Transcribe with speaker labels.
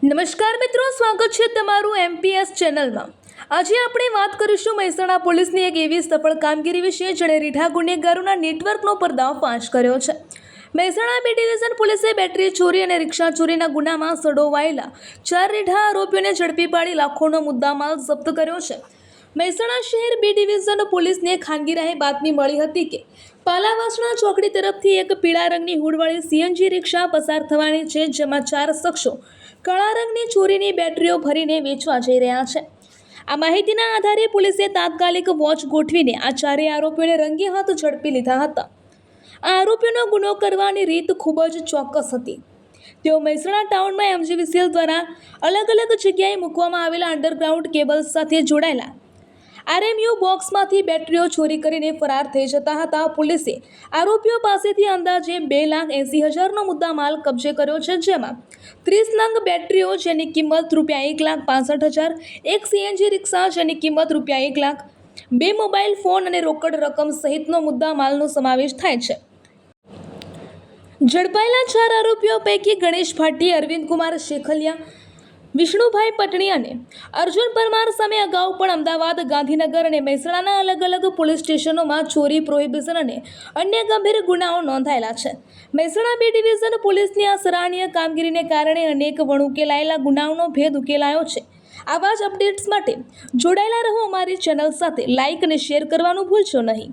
Speaker 1: નમસ્કાર મિત્રો, સ્વાગત છે તમારું એમપીએસ ચેનલમાં। આજે આપણે વાત કરીશું મહેસાણા પોલીસની એક એવી સફળ કામગીરી વિશે જેણે રીઢા ગુનેગારોના નેટવર્કનો પર્દાફાશ કર્યો છે। મહેસાણા બી ડિવિઝન પોલીસે બેટરી ચોરી અને રિક્ષા ચોરીના ગુનામાં સંડોવાયેલા 4 રીઢા આરોપીઓને ઝડપી પાડી લાખોનો મુદ્દામાલ જપ્ત કર્યો છે। મહેસાણા શહેર બી ડિવિઝન પોલીસને ખાનગી રાહે બાતમી મળી હતી કે પાલાવાસણા ચોકડી તરફથી એક પીળા રંગની હુડવાળી સીએનજી રિક્ષા પસાર થવાની છે, જેમાં 4 શખ્સો કાળા રંગની ચોરીની બેટરીઓ ભરીને વેચવા જઈ રહ્યા છે। આ માહિતીના આધારે પોલીસે તાત્કાલિક વોચ ગોઠવીને આ 4 આરોપીઓને રંગે હાથ ઝડપી લીધા હતા। આ આરોપીઓનો ગુનો કરવાની રીત ખૂબ જ ચોક્કસ હતી। તેઓ મહેસાણા ટાઉનમાં એમજીવીસીએલ દ્વારા અલગ અલગ જગ્યાએ મૂકવામાં આવેલા અંડરગ્રાઉન્ડ કેબલ્સ સાથે જોડાયેલા આરએમયુ બોક્સમાંથી બેટરીઓ ચોરી કરીને ફરાર થઈ જતા હતા। પોલીસે આરોપીઓ પાસેથી અંદાજે 2,80,000નો મુદ્દામાલ કબજે કર્યો છે, જેમાં 30 નંગ બેટરીઓ જેની કિંમત ₹1,65,000, એક સીએનજી રિક્ષા જેની કિંમત ₹1 લાખ, 2 મોબાઈલ ફોન અને રોકડ રકમ સહિતનો મુદ્દામાલનો સમાવેશ થાય છે। ઝડપાયેલા 4 આરોપીઓ પૈકી ગણેશ ભાટી, અરવિંદ કુમાર શેખલિયા, વિષ્ણુભાઈ પટણી અને અર્જુન પરમાર સામે અગાઉ પણ અમદાવાદ, ગાંધીનગર અને મહેસાણાના અલગ અલગ પોલીસ સ્ટેશનોમાં ચોરી, પ્રોહિબિશન અને અન્ય ગંભીર ગુનાઓ નોંધાયેલા છે। મહેસાણા બી ડિવિઝન પોલીસની આ સરાહનીય કામગીરીને કારણે અનેક વણઉકેલાયેલા ગુનાઓનો ભેદ ઉકેલાયો છે। આવા જ અપડેટ્સ માટે જોડાયેલા રહો અમારી ચેનલ સાથે। લાઇક અને શેર કરવાનું ભૂલશો નહીં।